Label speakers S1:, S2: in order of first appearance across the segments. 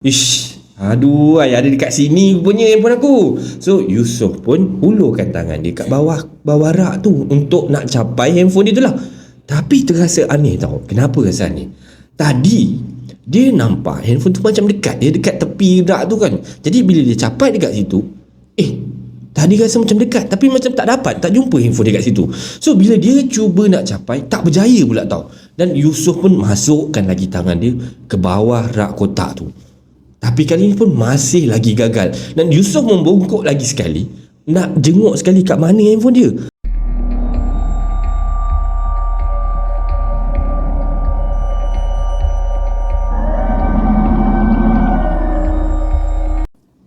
S1: Ish, aduh, ayah ada dekat sini punya handphone aku. So, Yusof pun hulurkan tangan dia kat bawah rak tu untuk nak capai handphone dia tu lah. Tapi terasa aneh tau. Kenapa rasa aneh? Tadi, dia nampak handphone tu macam dekat. Dia dekat tepi rak tu kan. Jadi, bila dia capai dekat situ, tadi rasa macam dekat tapi macam tak dapat, tak jumpa handphone dia kat situ. So bila dia cuba nak capai, tak berjaya pula tau. Dan Yusof pun masukkan lagi tangan dia ke bawah rak kotak tu. Tapi kali ni pun masih lagi gagal. Dan Yusof membongkok lagi sekali, nak jenguk sekali kat mana handphone dia.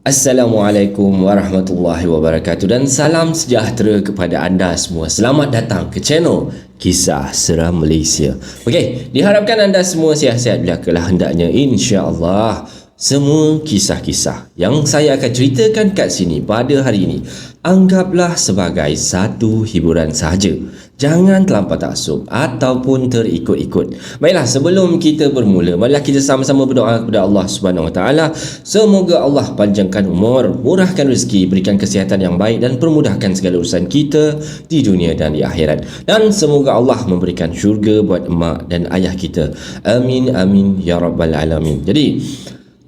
S1: Assalamualaikum warahmatullahi wabarakatuh dan salam sejahtera kepada anda semua. Selamat datang ke channel Kisah Seram Malaysia. Okey, diharapkan anda semua sihat-sihat belakalah hendaknya, insya-Allah. Semua kisah-kisah yang saya akan ceritakan kat sini pada hari ini, anggaplah sebagai satu hiburan sahaja. Jangan terlampau taksub ataupun terikut-ikut. Baiklah, sebelum kita bermula, marilah kita sama-sama berdoa kepada Allah Subhanahu Wa Taala. Semoga Allah panjangkan umur, murahkan rezeki, berikan kesihatan yang baik dan permudahkan segala urusan kita di dunia dan di akhirat. Dan semoga Allah memberikan syurga buat emak dan ayah kita. Amin amin ya rabbal alamin. Jadi,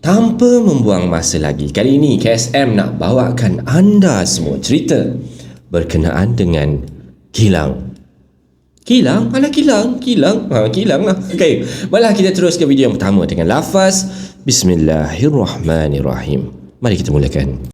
S1: tanpa membuang masa lagi, kali ini KSM nak bawakan anda semua cerita berkenaan dengan kilang. Kilang? Alah kilang? Kilang lah. Okey, malah kita terus ke video yang pertama dengan lafaz Bismillahirrahmanirrahim. Mari kita mulakan.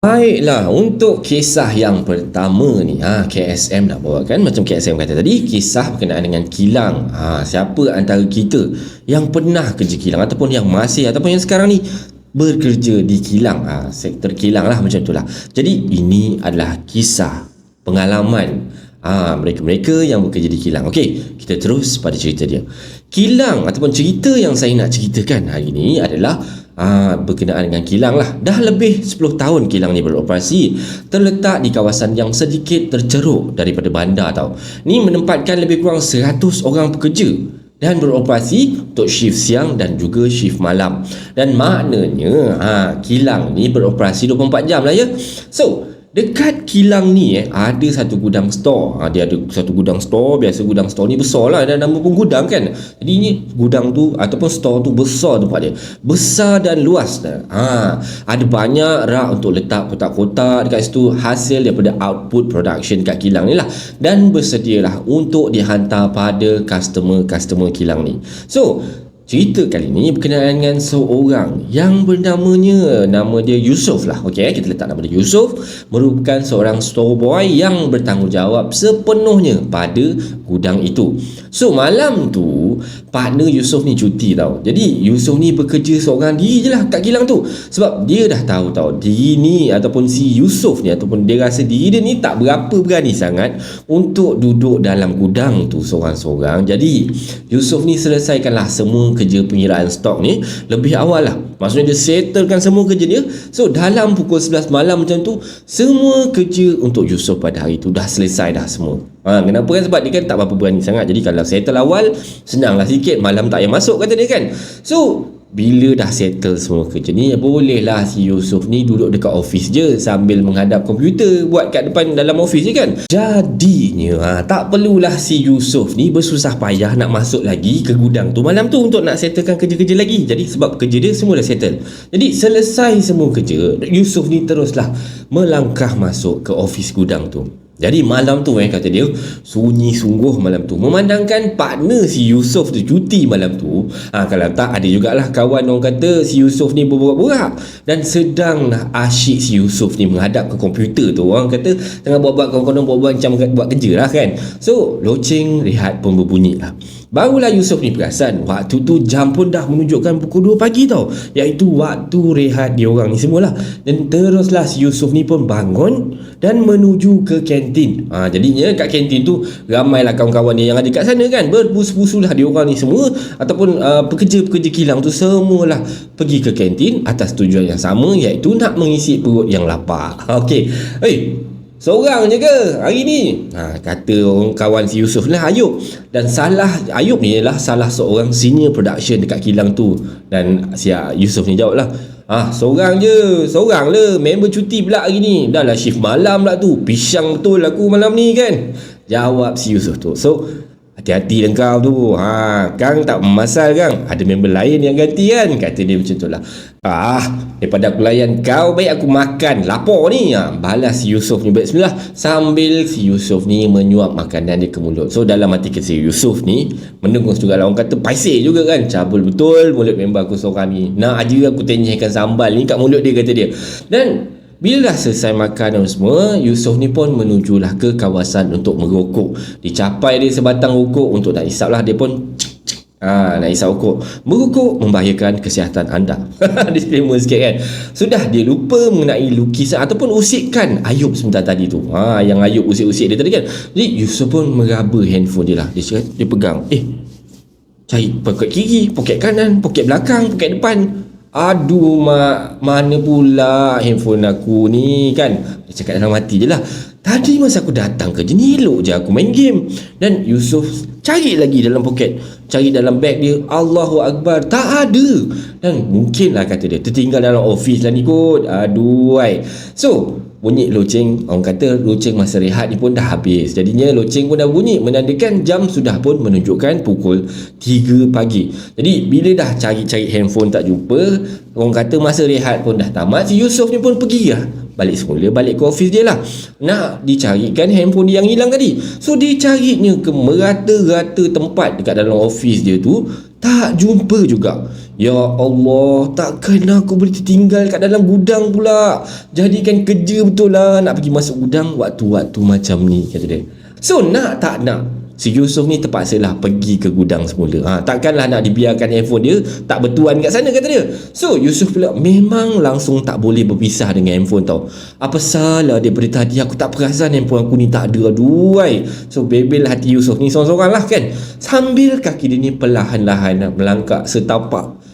S1: Baiklah, untuk kisah yang pertama ni, KSM nak bawakan, macam KSM kata tadi, kisah berkenaan dengan kilang. Siapa antara kita yang pernah kerja kilang ataupun yang masih ataupun yang sekarang ni bekerja di kilang, sektor kilang lah, macam itulah. Jadi ini adalah kisah pengalaman mereka-mereka yang bekerja di kilang. Okey, kita terus pada cerita dia. Kilang ataupun cerita yang saya nak ceritakan hari ini adalah berkenaan dengan kilang lah. Dah lebih 10 tahun kilang ni beroperasi. Terletak di kawasan yang sedikit terceruk daripada bandar tau. Ni menempatkan lebih kurang 100 orang pekerja dan beroperasi untuk shift siang dan juga shift malam. Dan maknanya kilang ni beroperasi 24 jam lah ya. So dekat kilang ni ada satu gudang store. Dia ada satu gudang store. Biasa gudang store ni besar lah, dan nama pun gudang kan. Jadi ni gudang tu ataupun store tu besar tempat dia. Besar dan luas. Ada banyak rak untuk letak kotak-kotak dekat situ, hasil daripada output production kat kilang ni lah. Dan bersedialah untuk dihantar pada customer kilang ni. So cerita kali ni berkenaan dengan seorang yang nama dia Yusof lah. Okey, kita letak nama dia Yusof. Merupakan seorang store boy yang bertanggungjawab sepenuhnya pada gudang itu. So malam tu partner Yusof ni cuti tau. Jadi Yusof ni bekerja seorang diri je lah kat kilang tu. Sebab dia dah tahu tau, diri ni ataupun si Yusof ni, ataupun dia rasa diri dia ni tak berapa berani sangat untuk duduk dalam gudang tu seorang-seorang. Jadi Yusof ni selesaikanlah semua kerja pengiraan stok ni lebih awal lah. Maksudnya dia settlekan semua kerja dia. So dalam pukul 11 malam macam tu, semua kerja untuk Yusof pada hari tu dah selesai dah semua. Kenapa kan? Sebab dia kan tak berapa berani sangat. Jadi kalau settle awal, senanglah sikit, malam tak payah masuk kata dia kan. So bila dah settle semua kerja ni, bolehlah si Yusof ni duduk dekat office je sambil menghadap komputer buat kat depan dalam office je kan. Jadinya tak perlulah si Yusof ni bersusah payah nak masuk lagi ke gudang tu malam tu untuk nak settlekan kerja-kerja lagi. Jadi sebab kerja dia semua dah settle. Jadi selesai semua kerja, Yusof ni teruslah melangkah masuk ke office gudang tu. Jadi malam tu kata dia, sunyi sungguh malam tu. Memandangkan partner si Yusof tu cuti malam tu, kalau tak ada jugalah kawan orang kata si Yusof ni berborak-borak. Dan sedanglah asyik si Yusof ni menghadap ke komputer tu. Orang kata tengah buat-buat, kawan-kawan buat-buat macam buat kerja lah kan. So loceng rehat pun berbunyi lah. Barulah Yusof ni perasan waktu tu jam pun dah menunjukkan pukul 2 pagi tau, iaitu waktu rehat dia orang ni semualah. Dan teruslah si Yusof ni pun bangun dan menuju ke kantin. Jadinya kat kantin tu ramailah kawan-kawan dia yang ada kat sana kan, berbusu-busulah dia orang ni semua ataupun pekerja-pekerja kilang tu semualah pergi ke kantin atas tujuan yang sama, iaitu nak mengisi perut yang lapar. Okey. Seorang je ke hari ni? Kata orang kawan si Yusof lah, Ayub. Dan Ayub ni ialah salah seorang senior production dekat kilang tu. Dan si Yusof ni jawab lah, seorang je, seorang lah, member cuti pula hari ni. Dah lah shift malam lah tu, pisang betul aku malam ni kan, jawab si Yusof tu. So hati-hati dengan kau tu, Kang tak memasal Kang, ada member lain yang ganti kan, kata dia macam tu lah. Daripada aku layan kau, baik aku makan, lapar ni, balas si Yusof ni bismillah, sambil si Yusof ni menyuap makanan dia ke mulut. So dalam hati si Yusof ni mendengus juga lah, orang kata paiseh juga kan, cabul betul mulut member aku seorang ni, nak aja aku tenyehkan sambal ni kat mulut dia, kata dia. Dan bila dah selesai makan dan semua, Yusof ni pun menujulah ke kawasan untuk merokok. Dicapai dia sebatang rokok untuk nak isap lah, dia pun nak isap rokok. Merokok membahayakan kesihatan anda. Disclaimer sikit kan. Sudah dia lupa mengenai lukisan ataupun usikan Ayub sebentar tadi tu, yang Ayub usik-usik dia tadi kan. Jadi Yusof pun meraba handphone dia lah. Dia pegang, cari poket kiri, poket kanan, poket belakang, poket depan. Aduh mak, mana pula handphone aku ni kan. Dia cakap dalam hati je lah, tadi masa aku datang kerja ni elok je aku main game. Dan Yusof cari lagi dalam poket, cari dalam beg dia, Allahu Akbar, tak ada. Dan mungkin lah kata dia tertinggal dalam office lah ni kot. Aduh. So bunyi loceng, orang kata loceng masa rehat ni pun dah habis. Jadinya loceng pun dah bunyi, menandakan jam sudah pun menunjukkan pukul 3 pagi. Jadi bila dah cari-cari handphone tak jumpa, orang kata masa rehat pun dah tamat, si Yusof ni pun pergi lah balik semula, balik ke office dia lah, nak dicarikan handphone dia yang hilang tadi. So dicarinya ke merata-rata tempat dekat dalam office dia tu, tak jumpa juga. Ya Allah, takkan aku boleh tertinggal kat dalam gudang pula. Jadikan kerja betul lah nak pergi masuk gudang waktu-waktu macam ni, kata dia. So nak tak nak, si Yusof ni terpaksalah pergi ke gudang semula. Takkanlah nak dibiarkan handphone dia tak bertuan kat sana, kata dia. So Yusof pula memang langsung tak boleh berpisah dengan handphone tau. Apa salah daripada tadi aku tak perasan handphone aku ni tak ada. Aduh. So bebel hati Yusof ni sorang-sorang lah kan, sambil kaki dia ni perlahan-lahan nak melangkah setapak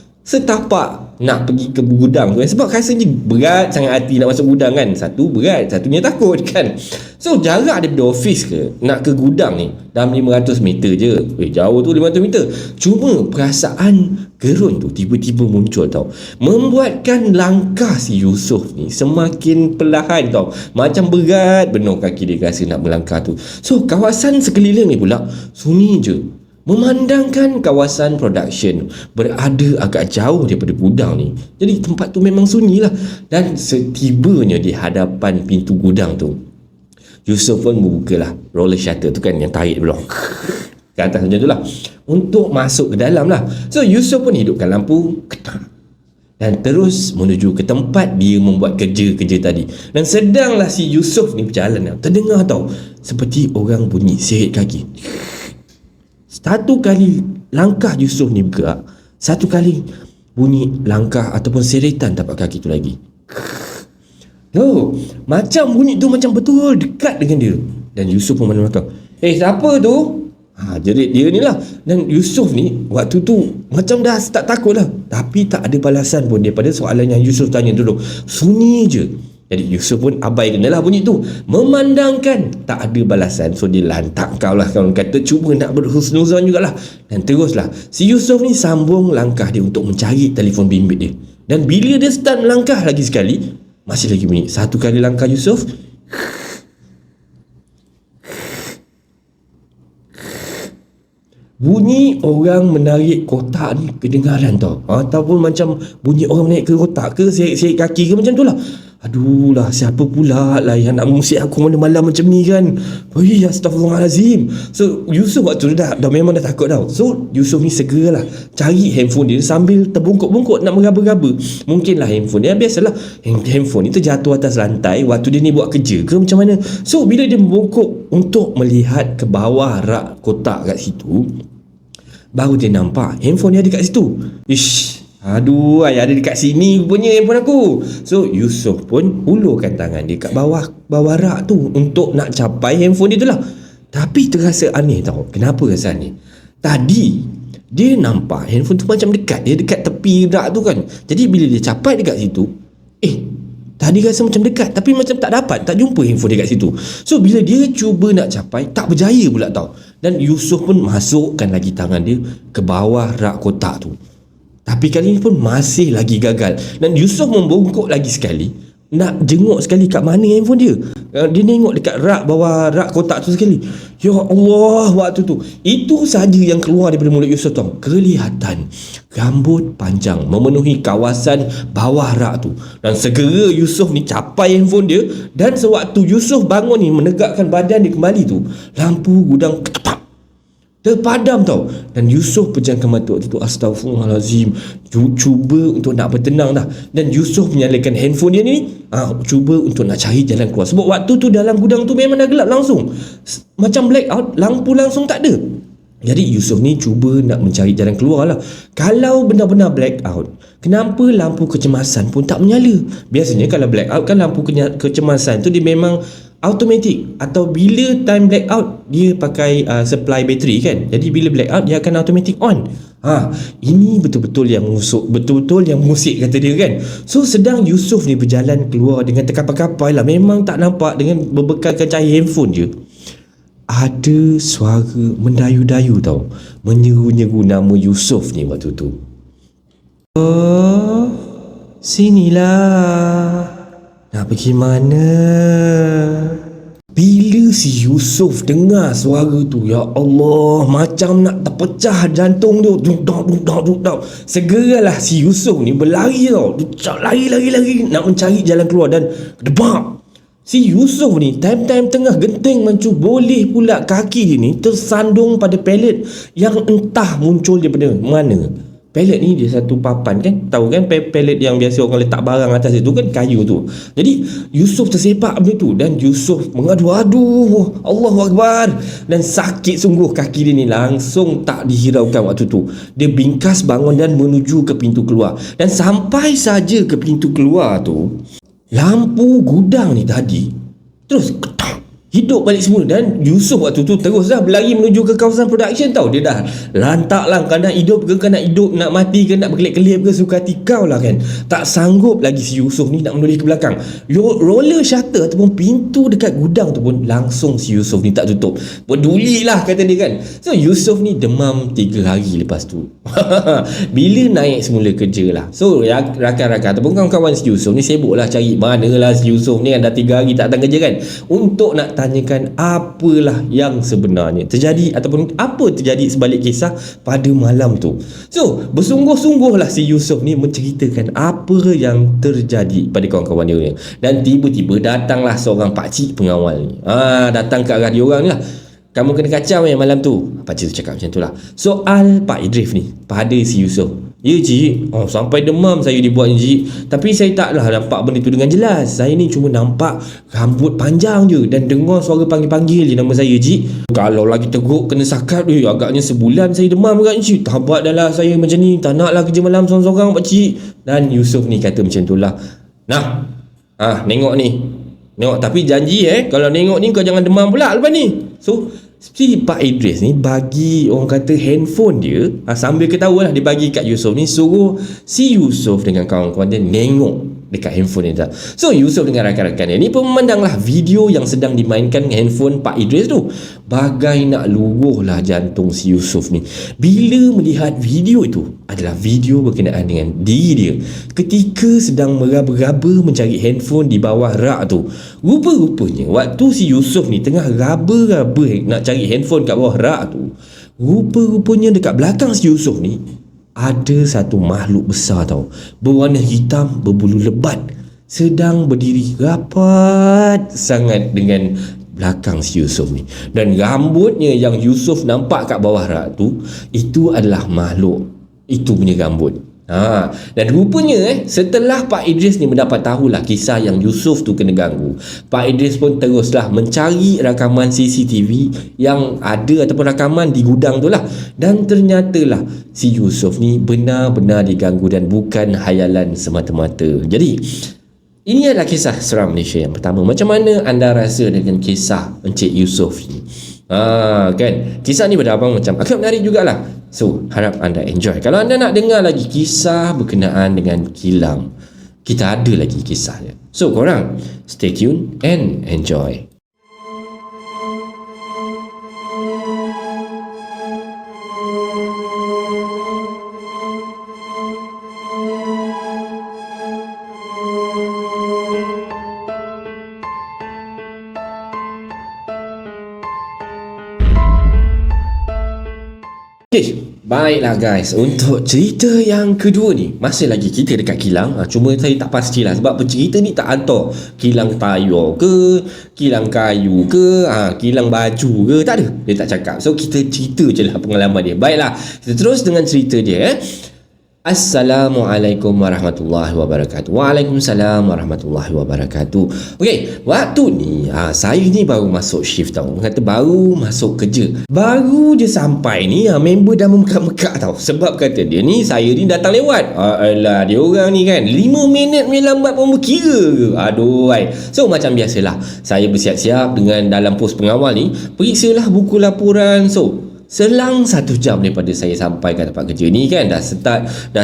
S1: nak pergi ke gudang tu, sebab rasanya berat sangat hati nak masuk gudang kan. Satu berat, satunya takut kan. So jarak daripada office nak ke gudang ni dalam 500 meter je. Jauh tu 500 meter. Cuma perasaan gerun tu tiba-tiba muncul tau, membuatkan langkah si Yusof ni semakin perlahan tau. Macam berat benar kaki dia rasa nak melangkah tu. So kawasan sekeliling ni pula sunyi je, memandangkan kawasan production berada agak jauh daripada gudang ni. Jadi tempat tu memang sunyi lah. Dan setibanya di hadapan pintu gudang tu, Yusof pun membukalah roller shutter tu kan, yang tarik belum ke atas macam tu lah, untuk masuk ke dalam lah. So Yusof pun hidupkan lampu dan terus menuju ke tempat dia membuat kerja-kerja tadi. Dan sedanglah si Yusof ni berjalan, terdengar tau seperti orang bunyi serit kaki. Satu kali langkah Yusof ni bergerak, satu kali bunyi langkah ataupun seretan tapak kaki tu lagi. Macam bunyi tu macam betul dekat dengan dia. Dan Yusof pun mana belakang, siapa tu? Jerit dia ni lah. Dan Yusof ni waktu tu macam dah start takut lah, tapi tak ada balasan pun daripada soalan yang Yusof tanya dulu. Sunyi je. Jadi Yusof pun abaikanlah bunyi tu, memandangkan tak ada balasan. So dia lantak kau lah, kawan kata, cuba nak berhusnuzon jugalah. Dan teruslah si Yusof ni sambung langkah dia untuk mencari telefon bimbit dia. Dan bila dia start melangkah lagi sekali, masih lagi bunyi. Satu kali langkah Yusof, bunyi orang menarik kotak ni kedengaran tau, ataupun macam bunyi orang naik ke kotak ke, serik-serik kaki ke, macam tu lah. Aduh lah, siapa pula lah yang nak mengusik aku malam-malam macam ni kan. Astagfirullahalazim. So Yusof waktu tu dah memang dah takut tau. So Yusof ni segeralah cari handphone dia sambil terbungkuk-bungkuk nak meraba-raba. Mungkinlah handphone dia, biasalah handphone ni terjatuh atas lantai waktu dia ni buat kerja ke macam mana. So bila dia membungkuk untuk melihat ke bawah rak kotak kat situ, Baru dia nampak handphone dia ada kat situ. Ish, aduh, ada dekat sini punya handphone aku. So Yusof pun hulurkan tangan dia kat bawah rak tu untuk nak capai handphone dia tu lah. Tapi terasa aneh tau. Kenapa rasa aneh? Tadi dia nampak handphone tu macam dekat. Dia dekat tepi rak tu kan. Jadi bila dia capai dekat situ, tadi rasa macam dekat, tapi macam tak dapat, tak jumpa handphone dia kat situ. So bila dia cuba nak capai, tak berjaya pula tau. Dan Yusof pun masukkan lagi tangan dia ke bawah rak kotak tu. Tapi kali ni pun masih lagi gagal. Dan Yusof membongkok lagi sekali, nak jenguk sekali kat mana handphone dia. Dia tengok dekat bawah rak kotak tu sekali. Ya Allah, waktu tu itu saja yang keluar daripada mulut Yusof tau. Kelihatan rambut panjang memenuhi kawasan bawah rak tu. Dan segera Yusof ni capai handphone dia. Dan sewaktu Yusof bangun ni, menegakkan badan dia kembali tu, lampu gudang terpadam tau. Dan Yusof pejamkan mata waktu tu. Astaghfirullahalazim. Cuba untuk nak bertenang dah. Dan Yusof menyalakan handphone dia ni, cuba untuk nak cari jalan keluar. Sebab waktu tu dalam gudang tu memang dah gelap langsung, macam black out, lampu langsung tak ada. Jadi Yusof ni cuba nak mencari jalan keluar lah. Kalau benar-benar black out, kenapa lampu kecemasan pun tak menyala? Biasanya kalau black out kan lampu kecemasan tu dia memang automatic, atau bila time black out dia pakai supply bateri kan. Jadi bila black out dia akan automatic on. Ini betul-betul yang musik kata dia kan. So sedang Yusof ni berjalan keluar dengan terkapai-kapai lah, memang tak nampak, dengan berbekalkan cahaya handphone je, ada suara mendayu-dayu tau, menyeru-nyeru nama Yusof ni waktu tu. Oh, sinilah, nak pergi mana? Bila si Yusof dengar suara tu, ya Allah, macam nak terpecah jantung dia. Duk. Segeralah si Yusof ni berlari tau. Lari nak mencari jalan keluar. Dan debak, si Yusof ni time-time tengah genting mancu, boleh pula kaki dia ni tersandung pada pelet yang entah muncul daripada mana. Pelet ni dia satu papan kan, tahu kan pelet yang biasa orang letak barang atas itu kan, kayu tu. Jadi Yusof tersepak benda tu, dan Yusof mengadu-adu, Allahu Akbar. Dan sakit sungguh kaki dia ni, langsung tak dihiraukan waktu tu. Dia bingkas bangun dan menuju ke pintu keluar. Dan sampai saja ke pintu keluar tu, lampu gudang ni tadi terus hidup balik semula. Dan Yusof waktu tu terus dah berlari menuju ke kawasan production tau. Dia dah lantak lah, kau nak hidup ke, kau nak hidup, nak mati ke, nak berkelip-kelip ke, suka hati kau lah kan. Tak sanggup lagi si Yusof ni nak menoleh ke belakang. Roller shutter ataupun pintu dekat gudang tu pun langsung si Yusof ni tak tutup. Pedulilah kata dia kan. So Yusof ni demam 3 hari lepas tu. Bila naik semula kerja lah, so rakan-rakan ataupun kawan-kawan si Yusof ni sibuk lah cari manalah si Yusof ni kan, dah 3 hari tak datang kerja kan, untuk nak tanyakan apalah yang sebenarnya terjadi ataupun apa terjadi sebalik kisah pada malam tu. So bersungguh-sungguh lah si Yusof ni menceritakan apa yang terjadi pada kawan-kawan dia. Dan tiba-tiba datanglah seorang pakcik pengawal ni, datang ke arah dia orang ni lah. Kamu kena kacau malam tu, pakcik tu cakap macam tu lah. Soal Pak Idris ni pada si Yusof, ya cik, sampai demam saya dibuat cik. Tapi saya taklah nampak benda tu dengan jelas. Saya ni cuma nampak rambut panjang je dan dengar suara panggil-panggil je nama saya cik. Kalau lagi teruk kena sakat, agaknya sebulan saya demam agak cik. Tabat dah lah saya macam ni, tak naklah kerja malam seorang-seorang pakcik. Dan Yusof ni kata macam tu lah. Nah, nengok ni, nengok, tapi janji kalau nengok ni kau jangan demam pula lepas ni. So si Pak Idris ni bagi, orang kata, handphone dia, sambil ketawa lah, dia bagi kat Yusof ni, suruh si Yusof dengan kawan-kawan dia nengok dekat handphone dia. So Yusof dengan rakan-rakan dia ni pun memandanglah video yang sedang dimainkan handphone Pak Idris tu. Bagai nak luruh lah jantung si Yusof ni bila melihat video itu adalah video berkenaan dengan diri dia ketika sedang meraba-raba mencari handphone di bawah rak tu. Rupa-rupanya waktu si Yusof ni tengah raba-raba nak cari handphone kat bawah rak tu, rupa-rupanya dekat belakang si Yusof ni ada satu makhluk besar tau, berwarna hitam, berbulu lebat, sedang berdiri rapat sangat dengan belakang si Yusof ni. Dan rambutnya yang Yusof nampak kat bawah rak tu, itu adalah makhluk itu punya rambut. Dan rupanya setelah Pak Idris ni mendapat tahulah kisah yang Yusof tu kena ganggu, Pak Idris pun teruslah mencari rakaman CCTV yang ada ataupun rakaman di gudang tu lah, dan ternyatalah si Yusof ni benar-benar diganggu dan bukan hayalan semata-mata. Jadi ini adalah kisah seram Malaysia yang pertama. Macam mana anda rasa dengan kisah Encik Yusof ni? Kan, kisah ni pada abang macam agak menarik jugalah. So harap anda enjoy. Kalau anda nak dengar lagi kisah berkenaan dengan kilang, kita ada lagi kisahnya. So korang stay tune and enjoy. Okay, baiklah guys, untuk cerita yang kedua ni masih lagi kita dekat kilang. Cuma saya tak pastilah sebab pencerita ni tak hantar kilang tayar ke, kilang kayu ke, kilang baju ke, tak ada, dia tak cakap. So kita cerita je lah pengalaman dia. Baiklah, kita terus dengan cerita dia. Assalamualaikum warahmatullahi wabarakatuh. Waalaikumsalam warahmatullahi wabarakatuh. Okey, waktu ni saya ni baru masuk shift tau. Kata baru masuk kerja, baru je sampai ni member dah memekak-mekak tau. Sebab kata dia ni, saya ni datang lewat. Alah, dia orang ni kan 5 minit lambat pun berkira ke. Aduh. So macam biasalah, saya bersiap-siap dengan dalam pos pengawal ni, periksalah buku laporan. So selang 1 jam daripada saya sampai ke tempat kerja ni kan, dah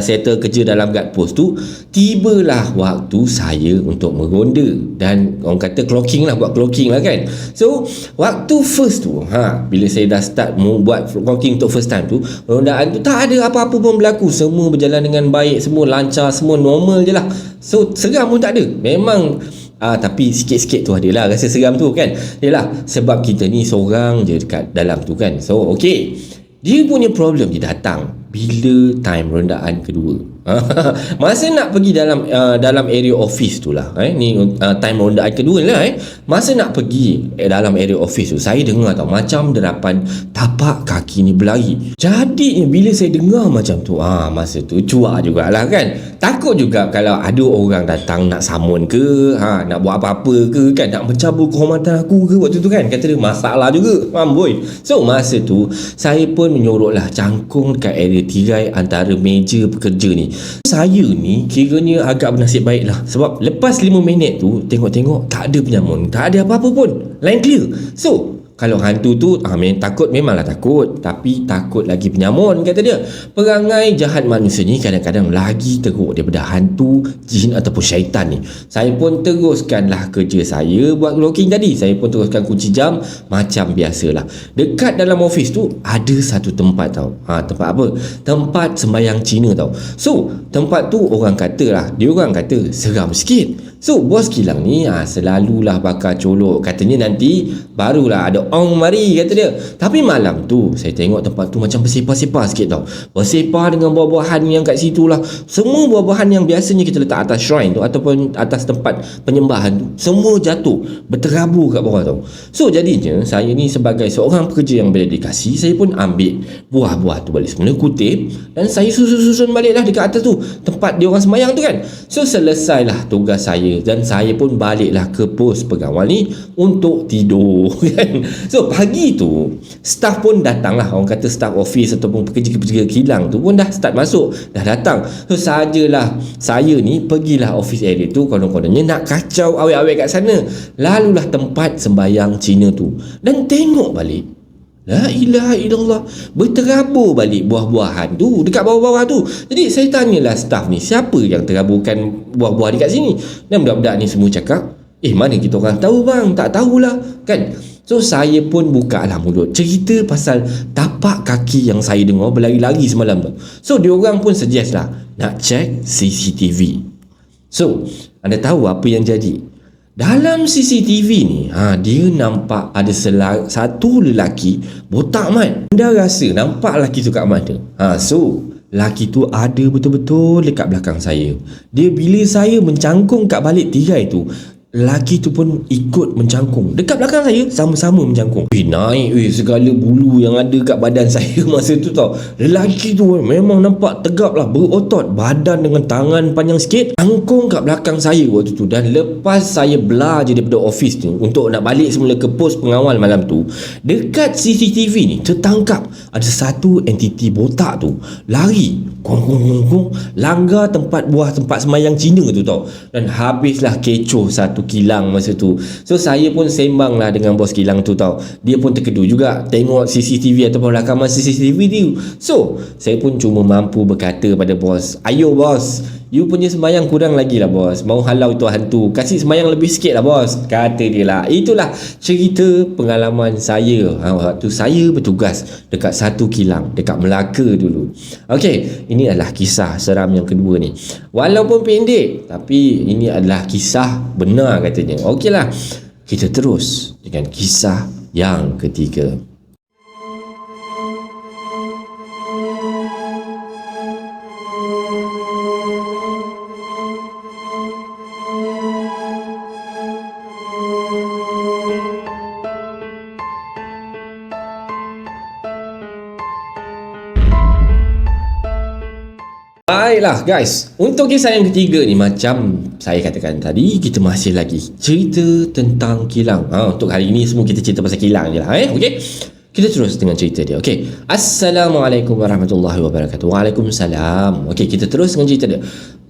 S1: settle kerja dalam guard post tu, tibalah waktu saya untuk meronda dan orang kata clocking lah, buat clocking lah kan. So waktu first tu, bila saya dah start buat clocking untuk first time tu, rondaan tu tak ada apa-apa pun berlaku, semua berjalan dengan baik, semua lancar, semua normal je lah. So seram pun tak ada. Memang tapi sikit-sikit tu adalah rasa seram tu kan. Yalah, sebab kita ni seorang je dekat dalam tu kan. So okey, dia punya problem dia datang bila time rondaan kedua. Masa nak pergi dalam area office tu lah, ni time rondaan kedua lah. Masa nak pergi dalam area office tu, saya dengar tau macam derapan tapak kaki ni berlari. Jadi bila saya dengar macam tu, masa tu cuak jugalah kan. Takut juga kalau ada orang datang nak samun ke, nak buat apa-apa ke kan, nak mencabut kehormatan aku ke waktu tu kan. Kata dia masalah juga, faham boy. So masa tu saya pun menyoroklah cangkung dekat area tirai antara meja pekerja ni. Saya ni kiranya agak bernasib baik lah, sebab lepas 5 minit tu tengok-tengok tak ada penyamun, tak ada apa-apa pun, line clear. So kalau hantu tu memanglah takut, tapi takut lagi penyamun, kata dia. Perangai jahat manusia ni kadang-kadang lagi teruk daripada hantu, jin ataupun syaitan ni. Saya pun teruskanlah kerja saya buat locking tadi. Saya pun teruskan kunci jam macam biasalah. Dekat dalam office tu ada satu tempat tau. Tempat apa? Tempat sembahyang Cina tau. So tempat tu orang kata seram sikit. So bos kilang ni selalulah bakar colok, katanya nanti barulah ada ong mari, kata dia. Tapi malam tu saya tengok tempat tu macam bersepah-sepah sikit tau. Bersepah dengan buah-buahan yang kat situ lah. Semua buah-buahan yang biasanya kita letak atas shrine tu ataupun atas tempat penyembahan tu, semua jatuh berterabur kat bawah tau. So jadinya saya ni sebagai seorang pekerja yang berdedikasi, saya pun ambil buah-buah tu balik semula, kutip, dan saya susun baliklah dekat atas tu tempat dia orang sembahyang tu kan. So selesailah tugas saya dan saya pun baliklah ke pos pengawal ni untuk tidur kan. So pagi tu staff pun datang lah, orang kata staff office ataupun pekerja-pekerja kilang tu pun dah start masuk, dah datang. So sajalah saya ni pergilah office area tu, konon-kononnya nak kacau awet-awet kat sana. Lalulah tempat sembahyang Cina tu dan tengok balik, la ilaha illallah, berterabur balik buah-buahan tu dekat bawah-bawah tu. Jadi saya tanyalah staff ni, siapa yang teraburkan buah-buah dekat sini? Dan budak-budak ni semua cakap, mana kita orang tahu bang, tak tahulah kan. So saya pun buka lah mulut, cerita pasal tapak kaki yang saya dengar berlari-lari semalam tu. So diorang pun suggest lah nak check CCTV. So anda tahu apa yang jadi? Dalam CCTV ni, dia nampak ada satu lelaki botak mat. Anda rasa nampak lelaki tu kat mana? So lelaki tu ada betul-betul dekat belakang saya. Dia bila saya mencangkung kat balik tirai tu, lelaki tu pun ikut mencangkung dekat belakang saya, sama-sama mencangkung. Naik segala bulu yang ada kat badan saya masa tu tau. Lelaki tu memang nampak tegap lah, berotot, badan dengan tangan panjang sikit, cangkung kat belakang saya waktu tu. Dan lepas saya belah je daripada office tu untuk nak balik semula ke pos pengawal malam tu, dekat CCTV ni tertangkap ada satu entiti botak tu lari kong, langgar tempat sembahyang Cina tu tau. Dan habislah kecoh satu kilang masa tu. So saya pun sembang lah dengan bos kilang tu tau. Dia pun terkedu juga tengok CCTV ataupun rakaman CCTV tu. So saya pun cuma mampu berkata pada bos, ayo bos, you punya sembahyang kurang lagi lah bos, mau halau itu hantu, kasih sembahyang lebih sikit lah bos, kata dia lah. Itulah cerita pengalaman saya waktu saya bertugas dekat satu kilang dekat Melaka dulu. Okey, ini adalah kisah seram yang kedua ni. Walaupun pendek, tapi ini adalah kisah benar katanya. Okeylah, kita terus dengan kisah yang ketiga. Baiklah guys, untuk kisah yang ketiga ni, macam saya katakan tadi, kita masih lagi cerita tentang kilang. Untuk hari ini semua kita cerita pasal kilang je lah. Okay? Kita terus dengan cerita dia. Okay. Assalamualaikum warahmatullahi wabarakatuh. Waalaikumsalam. Okay, kita terus dengan cerita dia.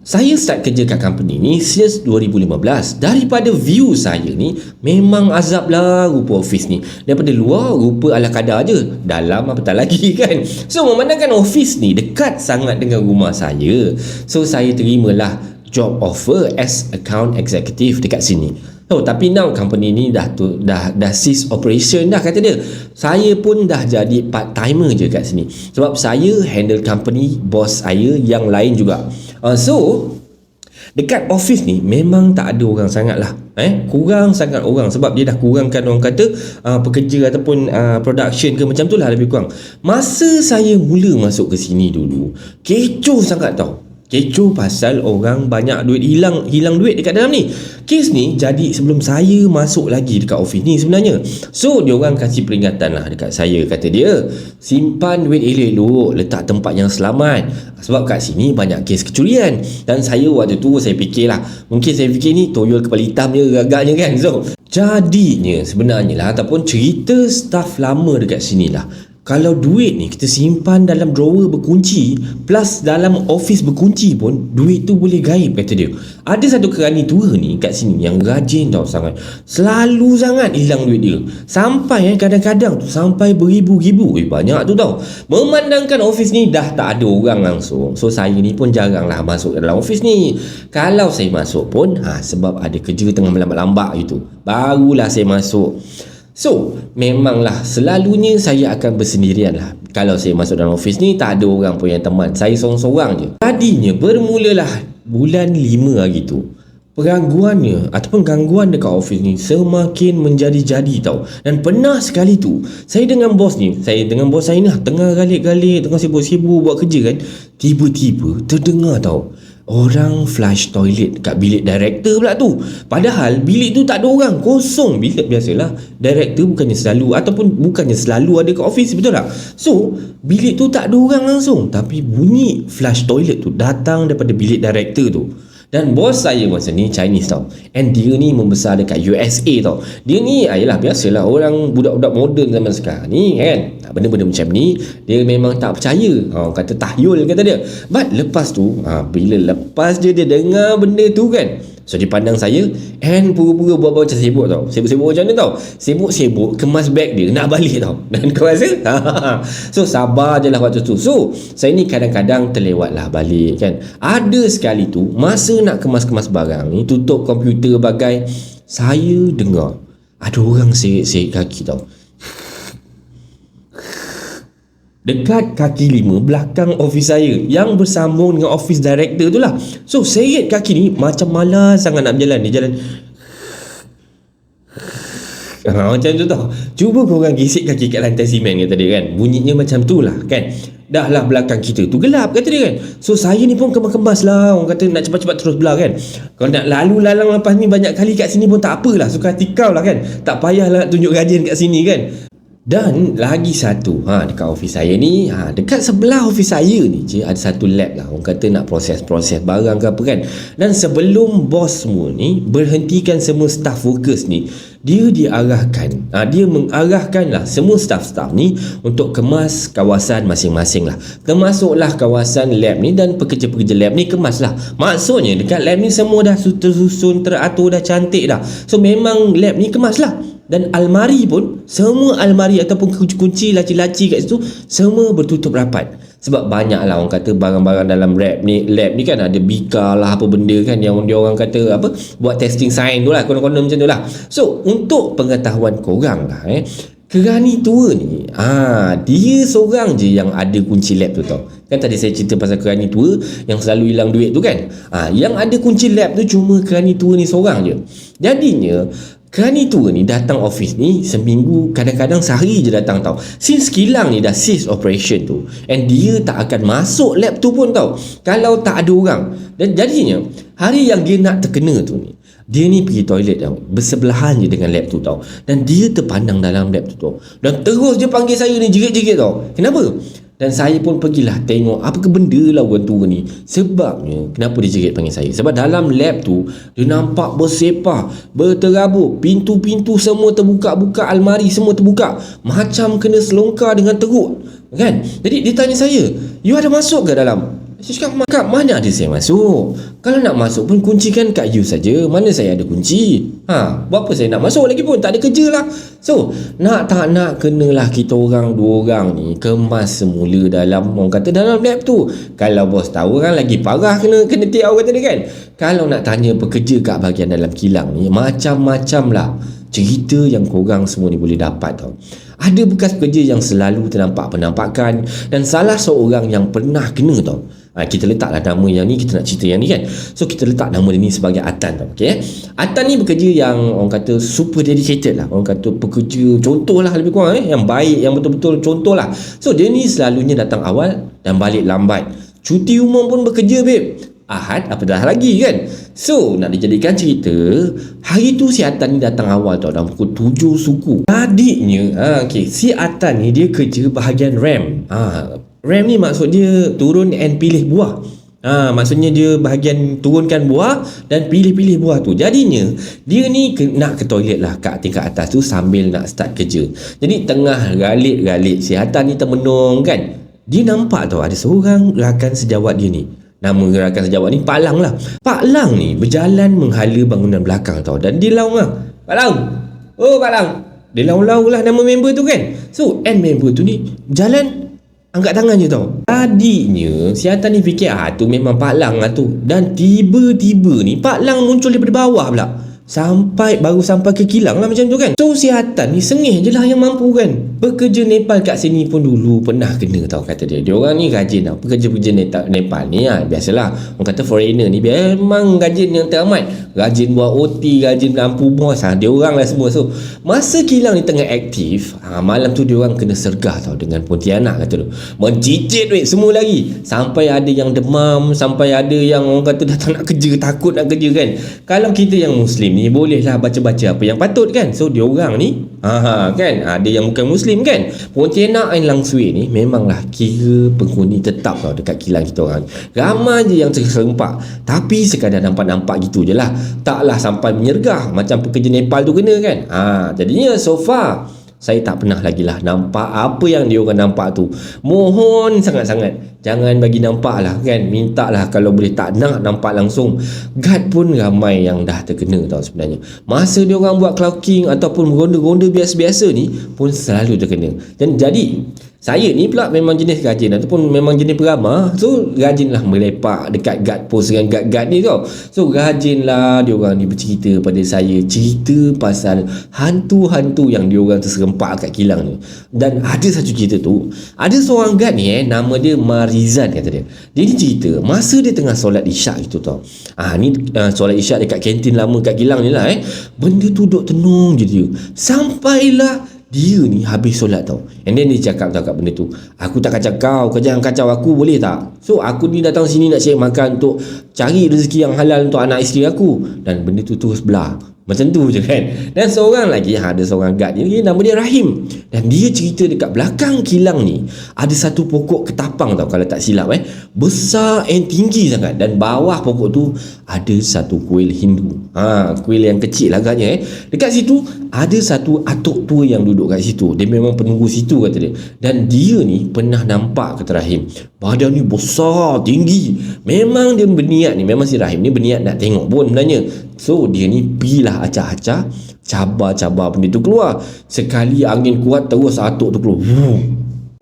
S1: Saya start kerja kat company ni since 2015. Daripada view saya ni, memang azab lah rupa office ni. Daripada luar, rupa ala kadar je. Dalam apatah lagi kan. So, memandangkan office ni dekat sangat dengan rumah saya. So, saya terimalah job offer as account executive dekat sini. Tapi now company ni dah cease operation dah, kata dia. Saya pun dah jadi part timer je kat sini. Sebab saya handle company bos saya yang lain juga. So dekat office ni memang tak ada orang sangat lah. Kurang sangat orang. Sebab dia dah kurangkan orang kata pekerja ataupun production ke macam tu lah lebih kurang. Masa saya mula masuk ke sini dulu, kecoh sangat tau. Kecoh pasal orang banyak duit, hilang duit dekat dalam ni. Kes ni jadi sebelum saya masuk lagi dekat office ni sebenarnya. So dia orang kasih peringatan lah dekat saya. Kata dia, simpan duit elok-elok, letak tempat yang selamat. Sebab kat sini banyak kes kecurian. Dan saya waktu tu saya fikirlah, mungkin saya fikir ni toyol kepala hitam je agaknya kan. So jadinya sebenarnya lah, ataupun cerita staff lama dekat sini lah, kalau duit ni kita simpan dalam drawer berkunci plus dalam office berkunci pun, duit tu boleh gaib, kata dia. Ada satu kerani tua ni kat sini yang rajin tau sangat. Selalu sangat hilang duit dia. Sampai kadang-kadang tu sampai beribu-ribu. Banyak tu tau. Memandangkan office ni dah tak ada orang langsung. So saya ni pun jarang lah masuk dalam office ni. Kalau saya masuk pun sebab ada kerja tengah melambat-lambat gitu, barulah saya masuk. So, memanglah selalunya saya akan bersendirian lah. Kalau saya masuk dalam office ni, tak ada orang pun yang teman. Saya seorang-seorang je. Tadinya bermulalah bulan 5 hari tu, gangguan dekat office ni semakin menjadi-jadi tau. Dan pernah sekali tu, saya dengan bos ni tengah galik-galik, tengah sibuk-sibuk buat kerja kan, tiba-tiba terdengar tau, orang flush toilet kat bilik director pula tu. Padahal bilik tu tak ada orang, kosong. Bilik biasalah director bukannya selalu ada kat office, betul tak? So bilik tu tak ada orang langsung, tapi bunyi flush toilet tu datang daripada bilik director tu. Dan bos saya masa ni Chinese tau, and dia ni membesar dekat USA tau. Dia ni ayalah biasalah orang budak-budak moden zaman sekarang ni kan, benda-benda macam ni dia memang tak percaya. Kata tahyul, kata dia. But lepas tu bila lepas dia dengar benda tu kan, so dia pandang saya and pura-pura buat macam sibuk tau. Sibuk-sibuk macam mana tau, sibuk-sibuk kemas beg dia nak balik tau. Dan kau rasa so sabar je lah waktu tu. So saya ni kadang-kadang terlewat lah balik kan. Ada sekali tu masa nak kemas-kemas barang ni, tutup komputer bagai, saya dengar ada orang serik-serik kaki tau dekat kaki 5 belakang office saya yang bersambung dengan office director tu lah. So seret kaki ni macam malas sangat nak berjalan. Dia jalan macam tu tau. Cuba korang gisik kaki kat lantai simen, kata dia kan, bunyinya macam tu lah kan. dah lah belakang kita tu gelap, kata dia kan. So saya ni pun kemas-kemas lah, orang kata nak cepat-cepat terus belah kan. Kalau nak lalu lalang lepas ni banyak kali kat sini pun tak apalah, suka hati kau lah kan, tak payahlah nak tunjuk rajin kat sini kan. Dan lagi satu, dekat office saya ni, dekat sebelah office saya ni je ada satu lab lah, orang kata nak proses-proses barang ke apa kan. Dan sebelum bos semua ni berhentikan semua staff workers ni, dia diarahkan, dia mengarahkan lah semua staff-staff ni untuk kemas kawasan masing-masing lah. Termasuklah kawasan lab ni, dan pekerja-pekerja lab ni kemas lah. Maksudnya dekat lab ni semua dah tersusun, teratur, dah cantik dah. So memang lab ni kemas lah. Dan almari pun, semua almari ataupun kunci laci-laci kat situ semua bertutup rapat. Sebab banyak lah orang kata barang-barang dalam lab ni kan ada bika lah apa benda kan, yang dia orang kata apa, buat testing sign tu lah, konon-konon macam tu lah. So untuk pengetahuan korang lah, Kerani tua ni, dia seorang je yang ada kunci lab tu tau. Kan tadi saya cerita pasal kerani tua yang selalu hilang duit tu kan. Yang ada kunci lab tu cuma kerani tua ni seorang je. Jadinya kerani tua ni datang office ni seminggu, kadang-kadang sehari je datang tau. Since kilang ni dah cease operation tu, and dia tak akan masuk lab tu pun tau kalau tak ada orang. Dan jadinya hari yang dia nak terkena tu ni, dia ni pergi toilet tau, bersebelahan je dengan lab tu tau. Dan dia terpandang dalam lab tu tau, dan terus dia panggil saya ni jerit-jerit tau. Kenapa? Dan saya pun pergilah tengok apa ke benda lah orang tua ni. Sebabnya kenapa dia jerit panggil saya, sebab dalam lab tu dia nampak bersepah, berterabur, pintu-pintu semua terbuka-buka, almari semua terbuka, macam kena selongkar dengan teruk kan. Jadi dia tanya saya, "You ada masuk ke dalam?" Saya cakap, "Kat mana ada saya masuk? Kalau nak masuk pun kuncikan kat you saja. Mana saya ada kunci? Buat apa saya nak masuk lagi pun? Tak ada kerja lah." So nak tak nak kenalah kita orang dua orang ni kemas semula dalam, orang kata dalam lab tu. Kalau bos tahu kan lagi parah, kena tiap orang kata dia kan. Kalau nak tanya pekerja kat bahagian dalam kilang ni, macam-macam lah cerita yang korang semua ni boleh dapat tau. Ada bekas pekerja yang selalu ternampak penampakan, dan salah seorang yang pernah kena tau. Kita letaklah nama yang ni, kita nak cerita yang ni kan. So kita letak nama dia ni sebagai Atan tau. Okay? Atan ni bekerja yang orang kata super dedicated lah, orang kata pekerja contoh lah lebih kurang, yang baik, yang betul-betul contoh lah. So dia ni selalunya datang awal dan balik lambat. Cuti umum pun bekerja babe, Ahad apatah lagi kan. So nak dijadikan cerita, hari tu si Atan ni datang awal tau, dalam pukul 7 suku. Adiknya si Atan ni dia kerja bahagian RAM. RAM ni maksud dia turun and pilih buah. Maksudnya dia bahagian turunkan buah dan pilih-pilih buah tu. Jadinya dia ni nak ke toilet lah kat tingkat atas tu sambil nak start kerja. Jadi tengah galit-galit si Atan ni termenung kan, dia nampak tau ada seorang rakan sejawat dia ni. Nama rakan sejawat ni Pak Lang lah. Pak Lang ni berjalan menghala bangunan belakang tau, dan dia laung lah, "Pak Lang, oh Pak Lang." Dia laung-laung lah nama member tu kan. So member tu ni berjalan angkat tangan je tau. Tadinya si Atan ni fikir tu memang Pak Lang lah tu. Dan tiba-tiba ni Pak Lang muncul daripada bawah pula, baru sampai ke kilang lah macam tu kan. So si Atan ni sengih je lah yang mampu kan. Pekerja Nepal kat sini pun dulu pernah kena tau, kata dia. Dia orang ni rajin tau, pekerja-pekerja Nepal ni biasalah, orang kata foreigner ni memang rajin yang teramat. Rajin buat OT, rajin lampu bos, dia orang lah semua. So masa kilang ni tengah aktif, malam tu dia orang kena sergah tau dengan Pontianak, kata tu. Mencicit weh semua lagi. Sampai ada yang demam, sampai ada yang orang kata dah tak nak kerja, takut nak kerja kan. Kalau kita yang Muslim ni bolehlah baca-baca apa yang patut kan. So dia orang ni kan, ada yang bukan Muslim kan. Pontianak dan Lang Sui ni memanglah kira penghuni tetap tau dekat kilang kita orang. Ramai je yang terserempak, tapi sekadar nampak-nampak gitu je lah, taklah sampai menyergah macam pekerja Nepal tu kena kan. Jadinya so far saya tak pernah lagi lah nampak apa yang dia orang nampak tu. Mohon sangat-sangat jangan bagi nampak lah kan. Minta lah kalau boleh tak nak nampak langsung. Guard pun ramai yang dah terkena tau sebenarnya. Masa dia orang buat clocking ataupun ronda-ronda biasa-biasa ni pun selalu terkena. Dan jadi saya ni pula memang jenis rajin ataupun memang jenis peramah. So rajinlah melepak dekat guard post dengan guard-guard ni tau. So rajinlah dia orang ni bercerita pada saya, cerita pasal hantu-hantu yang dia orang terserempak kat kilang ni. Dan ada satu cerita tu, ada seorang guard ni nama dia Marizan, kata dia. Dia ni cerita masa dia tengah solat isyak gitu tau. Ni solat isyak dekat kantin lama kat kilang ni lah. Benda tu duduk tenung je dia. Sampailah dia ni habis solat tau. And then dia cakap benda tu, aku tak kacau kau jangan kacau aku boleh tak? So aku ni datang sini nak cari makan untuk cari rezeki yang halal untuk anak isteri aku. Dan benda tu terus belah macam tu je kan. Dan seorang lagi, ada seorang guard ni, nama dia Rahim. Dan dia cerita dekat belakang kilang ni ada satu pokok ketapang tau, kalau tak silap besar and tinggi sangat. Dan bawah pokok tu ada satu kuil Hindu. Kuil yang kecil agaknya Dekat situ ada satu atuk tua yang duduk kat situ. Dia memang penunggu situ kata dia. Dan dia ni pernah nampak kata Rahim, badan ni besar, tinggi. Memang dia berniat ni, memang si Rahim ni berniat nak tengok pun sebenarnya. So dia ni pergilah acah-acah, cabar-cabar benda tu keluar. Sekali angin kuat terus atuk tu keluar.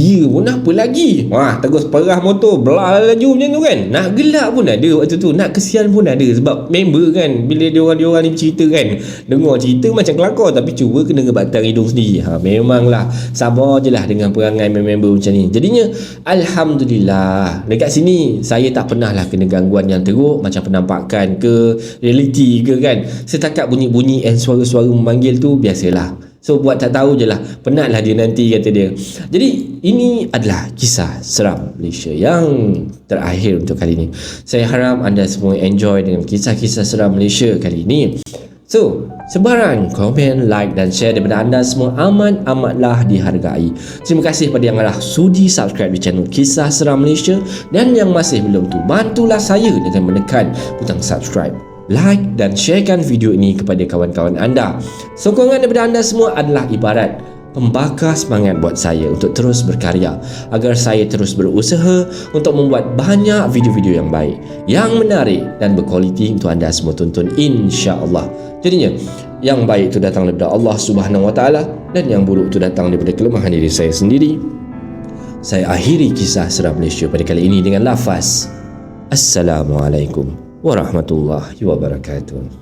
S1: Dia pun apa lagi? Terus perah motor, belah laju macam tu kan. Nak gelak pun ada waktu tu, nak kesian pun ada. Sebab member kan, bila diorang ni bercerita kan, dengar cerita macam kelakar tapi cuba kena ngebatang hidung sendiri. Memanglah, sabar je lah dengan perangai member macam ni. Jadinya Alhamdulillah, dekat sini saya tak pernah lah kena gangguan yang teruk macam penampakan ke, reality ke kan. Setakat bunyi-bunyi and suara-suara memanggil tu biasalah. So buat tak tahu je lah, penatlah dia nanti kata dia. Jadi ini adalah kisah seram Malaysia yang terakhir untuk kali ini. Saya harap anda semua enjoy dengan kisah-kisah seram Malaysia kali ini. So, sebarang komen, like dan share daripada anda semua amatlah dihargai. Terima kasih pada yang telah sudi subscribe di channel Kisah Seram Malaysia. Dan yang masih belum tu, bantulah saya dengan menekan butang subscribe, like dan sharekan video ini kepada kawan-kawan anda. Sokongan daripada anda semua adalah ibarat pembakar semangat buat saya untuk terus berkarya, agar saya terus berusaha untuk membuat banyak video-video yang baik, yang menarik dan berkualiti untuk anda semua tonton, insya-Allah. Jadinya yang baik itu datang daripada Allah Subhanahu Wa Taala dan yang buruk itu datang daripada kelemahan diri saya sendiri. Saya akhiri kisah seram Malaysia pada kali ini dengan lafaz Assalamualaikum warahmatullahi wabarakatuh.